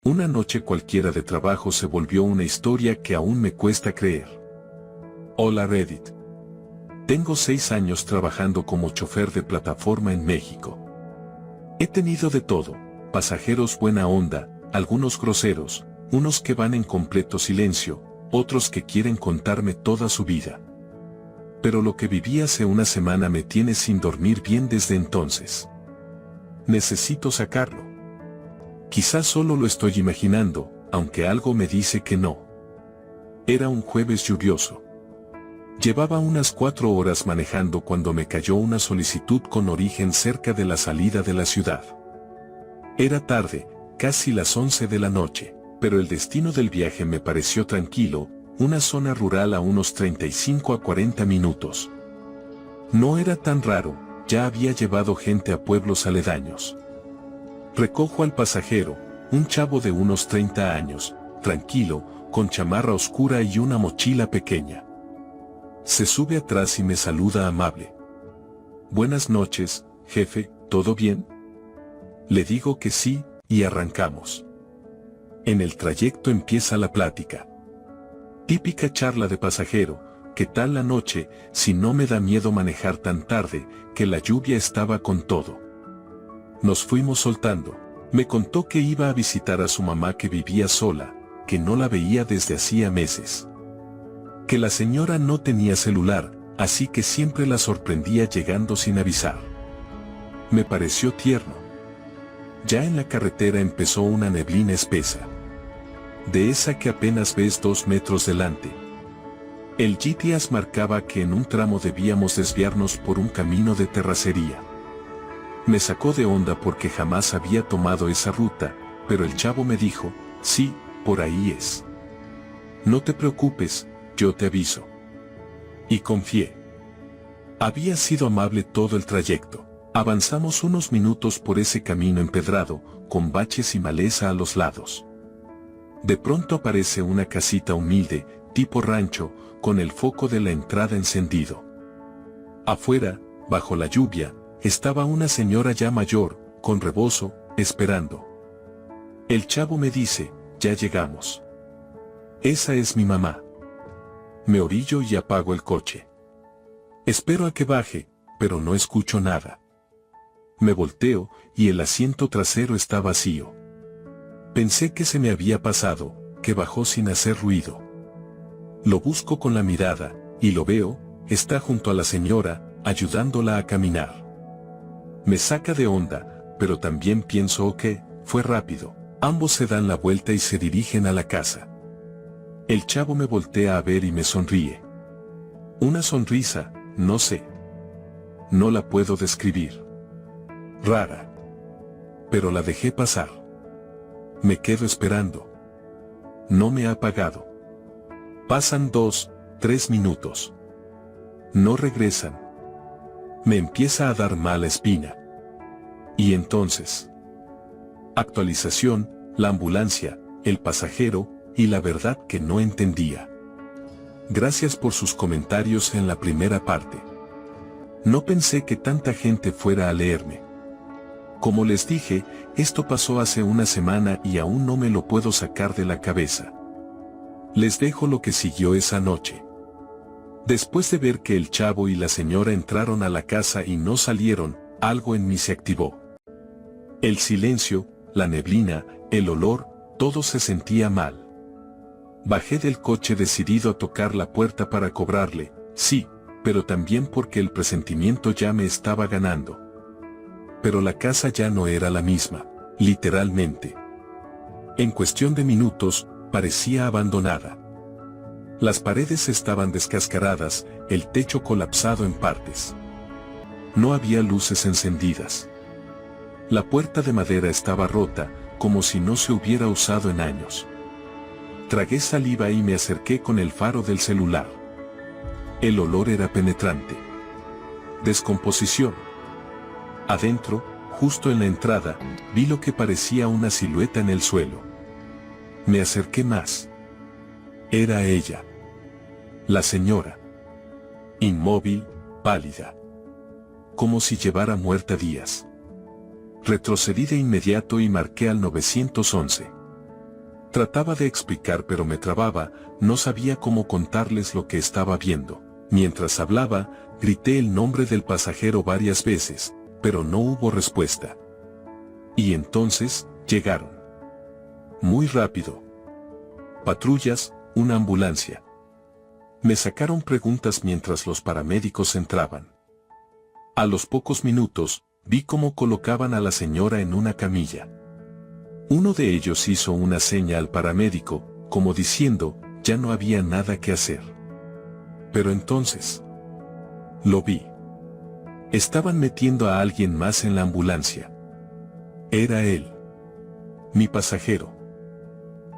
Una noche cualquiera de trabajo se volvió una historia que aún me cuesta creer. Hola Reddit. Tengo 6 años trabajando como chofer de plataforma en México. He tenido de todo, pasajeros buena onda, algunos groseros, unos que van en completo silencio, otros que quieren contarme toda su vida. Pero lo que viví hace una semana me tiene sin dormir bien desde entonces. Necesito sacarlo. Quizás solo lo estoy imaginando, aunque algo me dice que no. Era un jueves lluvioso. Llevaba unas 4 horas manejando cuando me cayó una solicitud con origen cerca de la salida de la ciudad. Era tarde, casi las 11 de la noche, pero el destino del viaje me pareció tranquilo, una zona rural a unos 35 a 40 minutos. No era tan raro, ya había llevado gente a pueblos aledaños. Recojo al pasajero, un chavo de unos 30 años, tranquilo, con chamarra oscura y una mochila pequeña. Se sube atrás y me saluda amable. Buenas noches, jefe, ¿todo bien? Le digo que sí, y arrancamos. En el trayecto empieza la plática. Típica charla de pasajero, ¿qué tal la noche? Si no me da miedo manejar tan tarde, que la lluvia estaba con todo. Nos fuimos soltando. Me contó que iba a visitar a su mamá que vivía sola, que no la veía desde hacía meses. Que la señora no tenía celular, así que siempre la sorprendía llegando sin avisar. Me pareció tierno. Ya en la carretera empezó una neblina espesa. De esa que apenas ves 2 metros delante. El GPS marcaba que en un tramo debíamos desviarnos por un camino de terracería. Me sacó de onda porque jamás había tomado esa ruta, pero el chavo me dijo, sí, por ahí es. No te preocupes, yo te aviso. Y confié. Había sido amable todo el trayecto. Avanzamos unos minutos por ese camino empedrado, con baches y maleza a los lados. De pronto aparece una casita humilde, tipo rancho, con el foco de la entrada encendido. Afuera, bajo la lluvia, estaba una señora ya mayor, con rebozo, esperando. El chavo me dice, ya llegamos. Esa es mi mamá. Me orillo y apago el coche. Espero a que baje, pero no escucho nada. Me volteo, y el asiento trasero está vacío. Pensé que se me había pasado, que bajó sin hacer ruido. Lo busco con la mirada, y lo veo, está junto a la señora, ayudándola a caminar. Me saca de onda, pero también pienso que, fue rápido. Ambos se dan la vuelta y se dirigen a la casa. El chavo me voltea a ver y me sonríe. Una sonrisa, no sé. No la puedo describir. Rara. Pero la dejé pasar. Me quedo esperando. No me ha pagado. Pasan 2, 3 minutos. No regresan. Me empieza a dar mala espina. Y entonces. Actualización, la ambulancia, el pasajero, y la verdad que no entendía. Gracias por sus comentarios en la primera parte. No pensé que tanta gente fuera a leerme. Como les dije, esto pasó hace una semana y aún no me lo puedo sacar de la cabeza. Les dejo lo que siguió esa noche. Después de ver que el chavo y la señora entraron a la casa y no salieron, algo en mí se activó. El silencio, la neblina, el olor, todo se sentía mal. Bajé del coche decidido a tocar la puerta para cobrarle, sí, pero también porque el presentimiento ya me estaba ganando. Pero la casa ya no era la misma, literalmente. En cuestión de minutos, parecía abandonada. Las paredes estaban descascaradas, el techo colapsado en partes. No había luces encendidas. La puerta de madera estaba rota, como si no se hubiera usado en años. Tragué saliva y me acerqué con el faro del celular. El olor era penetrante. Descomposición. Adentro, justo en la entrada, vi lo que parecía una silueta en el suelo. Me acerqué más. Era ella. La señora. Inmóvil, pálida. Como si llevara muerta días. Retrocedí de inmediato y marqué al 911. Trataba de explicar pero me trababa, no sabía cómo contarles lo que estaba viendo. Mientras hablaba, grité el nombre del pasajero varias veces, pero no hubo respuesta. Y entonces, llegaron. Muy rápido. Patrullas, una ambulancia. Me sacaron preguntas mientras los paramédicos entraban. A los pocos minutos, vi cómo colocaban a la señora en una camilla. Uno de ellos hizo una seña al paramédico, como diciendo, ya no había nada que hacer. Pero entonces, lo vi. Estaban metiendo a alguien más en la ambulancia. Era él. Mi pasajero.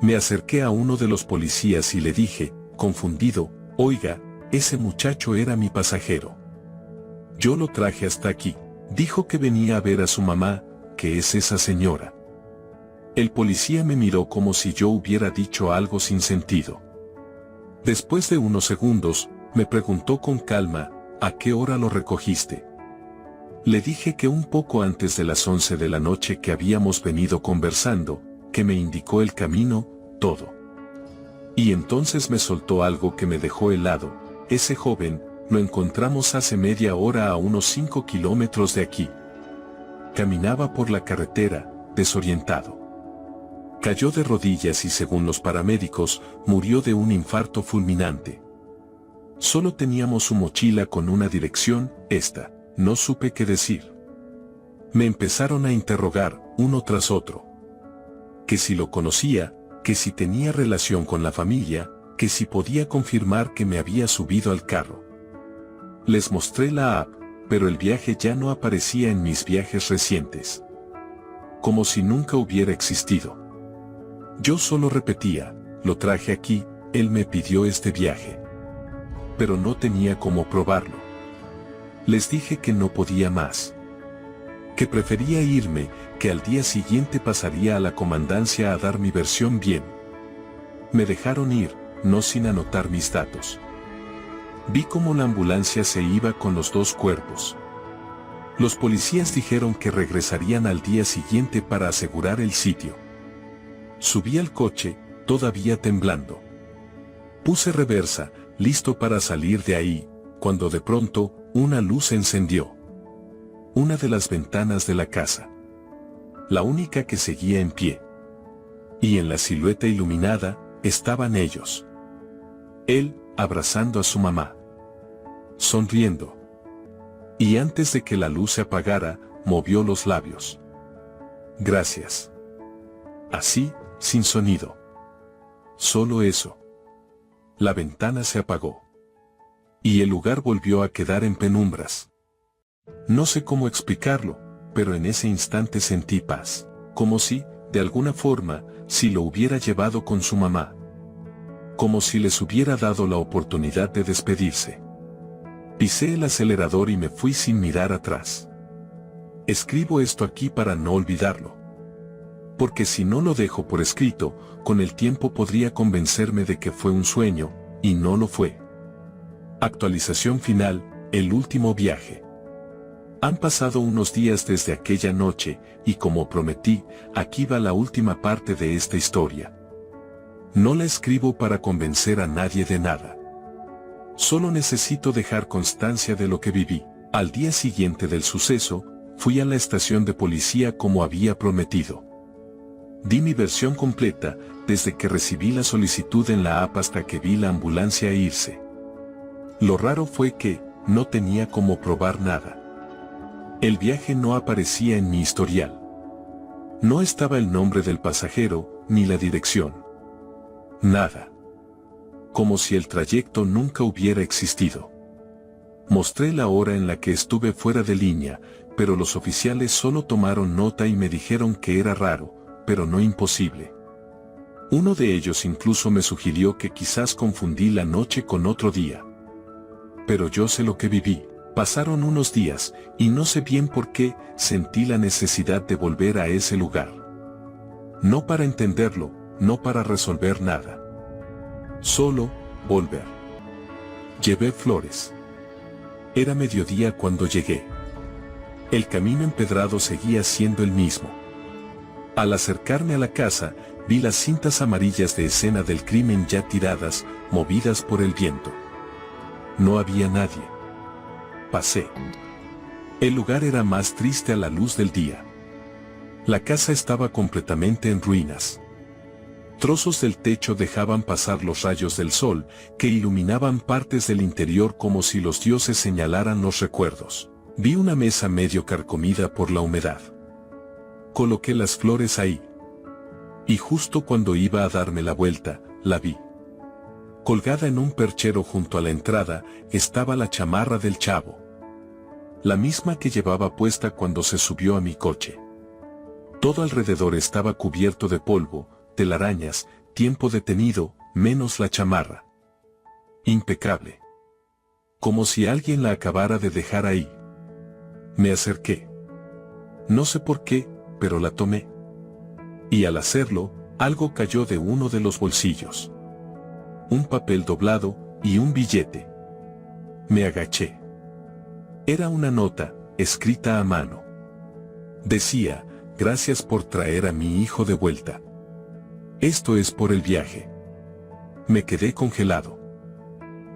Me acerqué a uno de los policías y le dije, confundido, oiga, ese muchacho era mi pasajero. Yo lo traje hasta aquí. Dijo que venía a ver a su mamá, que es esa señora. El policía me miró como si yo hubiera dicho algo sin sentido. Después de unos segundos, me preguntó con calma, ¿a qué hora lo recogiste? Le dije que un poco antes de las 11 de la noche que habíamos venido conversando, que me indicó el camino, todo. Y entonces me soltó algo que me dejó helado. Ese joven, lo encontramos hace media hora a unos 5 kilómetros de aquí. Caminaba por la carretera, desorientado. Cayó de rodillas y según los paramédicos, murió de un infarto fulminante. Solo teníamos su mochila con una dirección, esta. No supe qué decir. Me empezaron a interrogar, uno tras otro. Que si lo conocía, que si tenía relación con la familia, que si podía confirmar que me había subido al carro. Les mostré la app, pero el viaje ya no aparecía en mis viajes recientes. Como si nunca hubiera existido. Yo solo repetía, lo traje aquí, él me pidió este viaje. Pero no tenía cómo probarlo. Les dije que no podía más. Que prefería irme, que al día siguiente pasaría a la comandancia a dar mi versión bien. Me dejaron ir, no sin anotar mis datos. Vi cómo la ambulancia se iba con los 2 cuerpos. Los policías dijeron que regresarían al día siguiente para asegurar el sitio. Subí al coche, todavía temblando. Puse reversa, listo para salir de ahí, cuando de pronto, una luz se encendió. Una de las ventanas de la casa. La única que seguía en pie. Y en la silueta iluminada, estaban ellos. Él, abrazando a su mamá. Sonriendo. Y antes de que la luz se apagara, movió los labios. Gracias. Así, sin sonido. Solo eso. La ventana se apagó. Y el lugar volvió a quedar en penumbras. No sé cómo explicarlo, pero en ese instante sentí paz. Como si, de alguna forma, si lo hubiera llevado con su mamá. Como si les hubiera dado la oportunidad de despedirse. Pisé el acelerador y me fui sin mirar atrás. Escribo esto aquí para no olvidarlo. Porque si no lo dejo por escrito, con el tiempo podría convencerme de que fue un sueño, y no lo fue. Actualización final, el último viaje. Han pasado unos días desde aquella noche, y como prometí, aquí va la última parte de esta historia. No la escribo para convencer a nadie de nada. Solo necesito dejar constancia de lo que viví. Al día siguiente del suceso, fui a la estación de policía como había prometido. Di mi versión completa, desde que recibí la solicitud en la app hasta que vi la ambulancia irse. Lo raro fue que, no tenía cómo probar nada. El viaje no aparecía en mi historial. No estaba el nombre del pasajero, ni la dirección. Nada. Como si el trayecto nunca hubiera existido. Mostré la hora en la que estuve fuera de línea, pero los oficiales solo tomaron nota y me dijeron que era raro, pero no imposible. Uno de ellos incluso me sugirió que quizás confundí la noche con otro día. Pero yo sé lo que viví. Pasaron unos días, y no sé bien por qué, sentí la necesidad de volver a ese lugar. No para entenderlo, no para resolver nada. Solo, volver. Llevé flores. Era mediodía cuando llegué. El camino empedrado seguía siendo el mismo. Al acercarme a la casa, Vi las cintas amarillas de escena del crimen ya tiradas, movidas por el viento. No había nadie. Pasé. El lugar era más triste a la luz del día. La casa estaba completamente en ruinas. Trozos del techo dejaban pasar los rayos del sol, que iluminaban partes del interior como si los dioses señalaran los recuerdos. Vi una mesa medio carcomida por la humedad. Coloqué las flores ahí. Y justo cuando iba a darme la vuelta, la vi. Colgada en un perchero junto a la entrada, estaba la chamarra del chavo. La misma que llevaba puesta cuando se subió a mi coche. Todo alrededor estaba cubierto de polvo, telarañas, tiempo detenido, menos la chamarra. Impecable. Como si alguien la acabara de dejar ahí. Me acerqué. No sé por qué, pero la tomé. Y al hacerlo, algo cayó de uno de los bolsillos. Un papel doblado y un billete. Me agaché. Era una nota, escrita a mano. Decía, gracias por traer a mi hijo de vuelta. Esto es por el viaje. Me quedé congelado.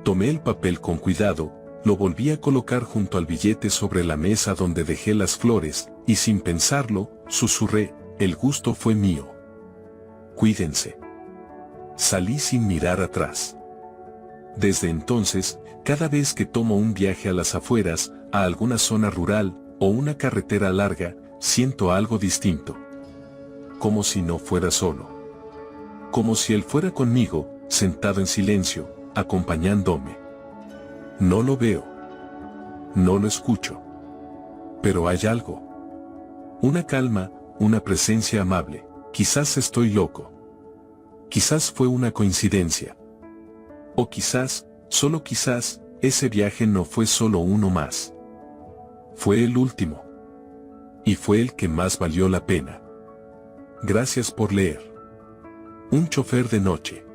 Tomé el papel con cuidado, lo volví a colocar junto al billete sobre la mesa donde dejé las flores, y sin pensarlo, susurré, el gusto fue mío. Cuídense. Salí sin mirar atrás. Desde entonces, cada vez que tomo un viaje a las afueras, a alguna zona rural, o una carretera larga, siento algo distinto. Como si no fuera solo. Como si él fuera conmigo, sentado en silencio, acompañándome. No lo veo. No lo escucho. Pero hay algo. Una calma, una presencia amable. Quizás estoy loco. Quizás fue una coincidencia. O quizás, solo quizás, ese viaje no fue solo uno más. Fue el último. Y fue el que más valió la pena. Gracias por leer. Un chofer de noche.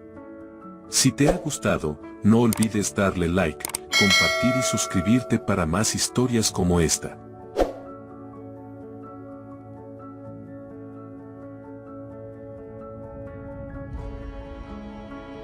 Si te ha gustado, no olvides darle like, compartir y suscribirte para más historias como esta.